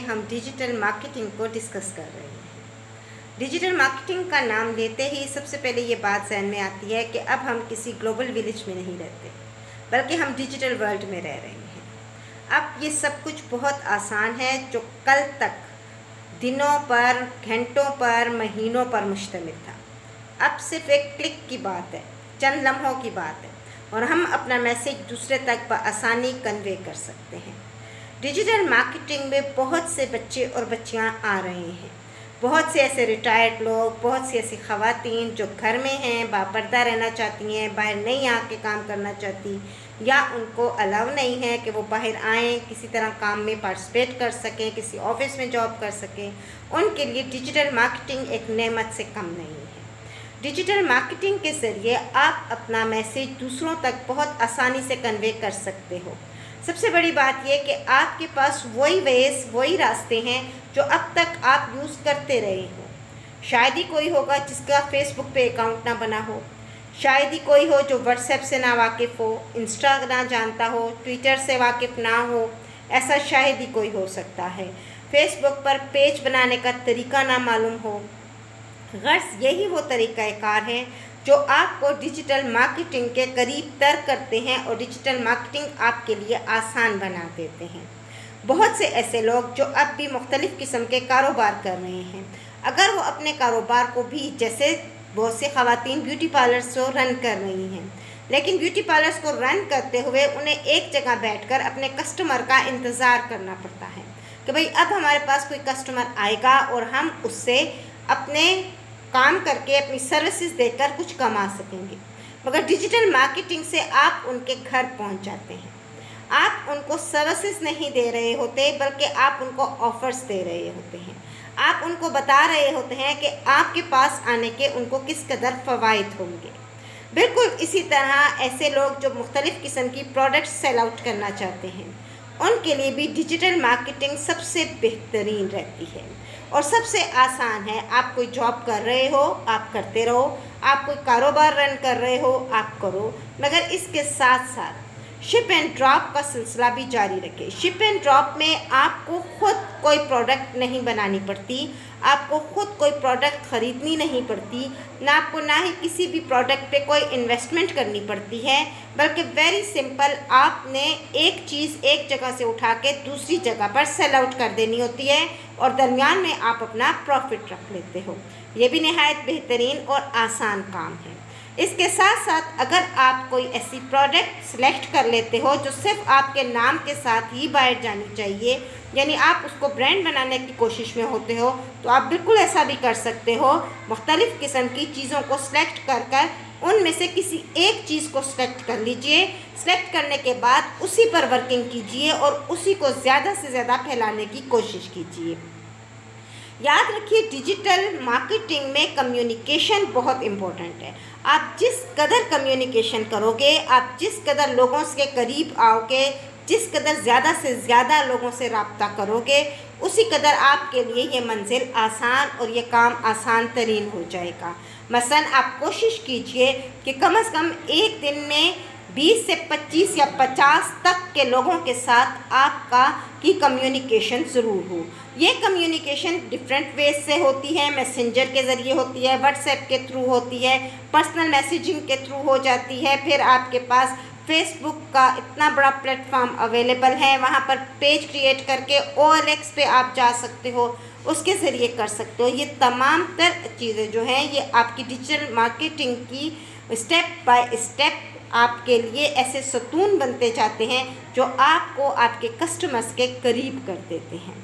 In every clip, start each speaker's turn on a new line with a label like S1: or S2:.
S1: हम digital marketing को discuss कर रहे हैं। डिजिटल मार्केटिंग का नाम लेते ही सबसे पहले ये बात ज़हन में आती है कि अब हम किसी ग्लोबल विलेज में नहीं रहते, बल्कि हम डिजिटल वर्ल्ड में रह रहे हैं। अब ये सब कुछ बहुत आसान है, जो कल तक दिनों पर, घंटों पर, महीनों पर मुश्तमिल था। अब सिर्फ एक क्लिक की बात है, चंद लम्हों की बात है, और हम अपना मैसेज दूसरे तक बआसानी कन्वे कर सकते हैं। डिजिटल मार्केटिंग में बहुत से बच्चे और बच्चियां आ रहे हैं, बहुत से ऐसे रिटायर्ड लोग, बहुत सी ऐसी ख़वातीन जो घर में हैं, बापर्दा रहना चाहती हैं, बाहर नहीं आके काम करना चाहती, या उनको अलाउ नहीं है कि वो बाहर आएँ, किसी तरह काम में पार्टिसिपेट कर सकें, किसी ऑफिस में जॉब कर सकें। उनके लिए डिजिटल मार्केटिंग एक नेमत से कम नहीं है। डिजिटल मार्केटिंग के ज़रिए आप अपना मैसेज दूसरों तक बहुत आसानी से कन्वे कर सकते हो। सबसे बड़ी बात यह कि आपके पास वही वेज, वही रास्ते हैं जो अब तक आप यूज़ करते रहे हो। शायद ही कोई होगा जिसका फेसबुक पे अकाउंट ना बना हो, शायद ही कोई हो जो व्हाट्सएप से ना वाकिफ़ हो, इंस्टा ना जानता हो, ट्विटर से वाकिफ़ ना हो, ऐसा शायद ही कोई हो सकता है। फेसबुक पर पेज बनाने का तरीका ना मालूम हो। गर्ज़ यही वो तरीक़ाकार है जो आपको डिजिटल मार्केटिंग के करीब तर करते हैं और डिजिटल मार्केटिंग आपके लिए आसान बना देते हैं। बहुत से ऐसे लोग जो अब भी मुख्तलिफ़ किस्म के कारोबार कर रहे हैं, अगर वो अपने कारोबार को भी, जैसे बहुत से ख़वातीन ब्यूटी पार्लर्स को रन कर रही हैं, लेकिन ब्यूटी पार्लर्स को रन करते हुए उन्हें एक जगह बैठकर अपने कस्टमर का इंतज़ार करना पड़ता है कि भाई अब हमारे पास कोई कस्टमर आएगा और हम उससे अपने काम करके, अपनी सर्विसेज देकर कुछ कमा सकेंगे। मगर डिजिटल मार्केटिंग से आप उनके घर पहुंच जाते हैं। आप उनको सर्विसेज नहीं दे रहे होते, बल्कि आप उनको ऑफ़र्स दे रहे होते हैं। आप उनको बता रहे होते हैं कि आपके पास आने के उनको किस कदर फ़वाइद होंगे। बिल्कुल इसी तरह ऐसे लोग जो मुख्तलिफ़ किस्म की प्रोडक्ट्स सेल आउट करना चाहते हैं, उनके लिए भी डिजिटल मार्केटिंग सबसे बेहतरीन रहती है और सबसे आसान है। आप कोई जॉब कर रहे हो, आप करते रहो, आप कोई कारोबार रन कर रहे हो, आप करो, मगर इसके साथ साथ शिप एंड ड्रॉप का सिलसिला भी जारी रखें। शिप एंड ड्रॉप में आपको ख़ुद कोई प्रोडक्ट नहीं बनानी पड़ती, आपको ख़ुद कोई प्रोडक्ट ख़रीदनी नहीं पड़ती, ना ही किसी भी प्रोडक्ट पे कोई इन्वेस्टमेंट करनी पड़ती है, बल्कि वेरी सिंपल आपने एक चीज़ एक जगह से उठा के दूसरी जगह पर सेल आउट कर देनी होती है और दरमियान में आप अपना प्रॉफिट रख लेते हो। ये भी नहायत बेहतरीन और आसान काम है। इसके साथ साथ अगर आप कोई ऐसी प्रोडक्ट सेलेक्ट कर लेते हो जो सिर्फ आपके नाम के साथ ही बाहर जानी चाहिए, यानी आप उसको ब्रांड बनाने की कोशिश में होते हो, तो आप बिल्कुल ऐसा भी कर सकते हो। मुख्तलिफ़ किस्म की चीज़ों को सिलेक्ट कर उनमें से किसी एक चीज़ को सिलेक्ट कर लीजिए। सिलेक्ट करने के बाद उसी पर वर्किंग कीजिए और उसी को ज़्यादा से ज़्यादा फैलाने की कोशिश कीजिए। याद रखिए, डिजिटल मार्केटिंग में कम्युनिकेशन बहुत इम्पोर्टेंट है। आप जिस कदर कम्युनिकेशन करोगे, आप जिस कदर लोगों के करीब आओगे, जिस कदर ज़्यादा से ज़्यादा लोगों से रब्ता करोगे, उसी कदर आपके लिए ये मंजिल आसान और ये काम आसान तरीन हो जाएगा। मसलन आप कोशिश कीजिए कि कम से कम एक दिन में 20 से 25 या 50 तक के लोगों के साथ आपका की कम्युनिकेशन ज़रूर हो। ये कम्युनिकेशन डिफरेंट वेज से होती है, मैसेंजर के ज़रिए होती है, व्हाट्सएप के थ्रू होती है, पर्सनल मैसेजिंग के थ्रू हो जाती है। फिर आपके पास फेसबुक का इतना बड़ा प्लेटफॉर्म अवेलेबल है, वहाँ पर पेज क्रिएट करके OLX पे आप जा सकते हो, उसके ज़रिए कर सकते हो। ये तमाम तर चीज़ें जो हैं, ये आपकी डिजिटल मार्केटिंग की स्टेप बाय स्टेप आपके लिए ऐसे सतून बनते जाते हैं जो आपको आपके कस्टमर्स के करीब कर देते हैं।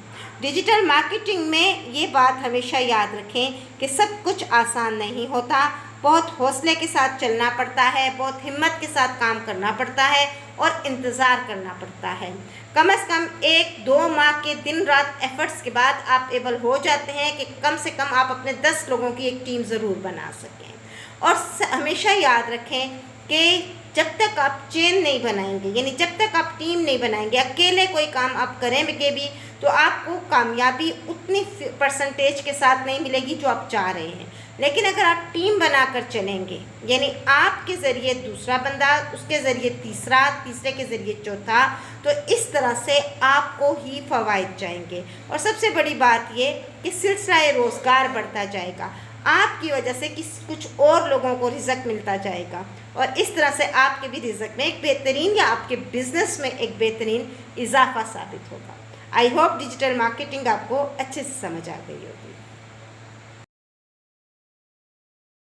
S1: डिजिटल मार्केटिंग में ये बात हमेशा याद रखें कि सब कुछ आसान नहीं होता, बहुत हौसले के साथ चलना पड़ता है, बहुत हिम्मत के साथ काम करना पड़ता है और इंतज़ार करना पड़ता है। कम से कम 1-2 माह के दिन रात एफ़र्ट्स के बाद आप एबल हो जाते हैं कि कम से कम आप अपने 10 लोगों की एक टीम ज़रूर बना सकें। और हमेशा याद रखें कि जब तक आप चेन नहीं बनाएंगे, यानी जब तक आप टीम नहीं बनाएंगे, अकेले कोई काम आप करेंगे भी تو آپ کو کامیابی اتنی پرسنٹیج کے ساتھ نہیں ملے گی جو آپ چاہ رہے ہیں. لیکن اگر آپ ٹیم بنا کر چلیں گے، یعنی آپ کے ذریعے دوسرا بندہ، اس کے ذریعے تیسرا، تیسرے کے ذریعے چوتھا، تو اس طرح سے آپ کو ہی فوائد جائیں گے. اور سب سے بڑی بات یہ کہ سلسلہ روزگار بڑھتا جائے گا، آپ کی وجہ سے کچھ اور لوگوں کو رزق ملتا جائے گا، اور اس طرح سے آپ کے بھی رزق میں ایک بہترین، یا آپ کے بزنس میں ایک بہترین اضافہ ثابت ہوگا. آئی ہوپ ڈیجیٹل مارکیٹنگ آپ کو اچھے سے سمجھ آ گئی ہوگی.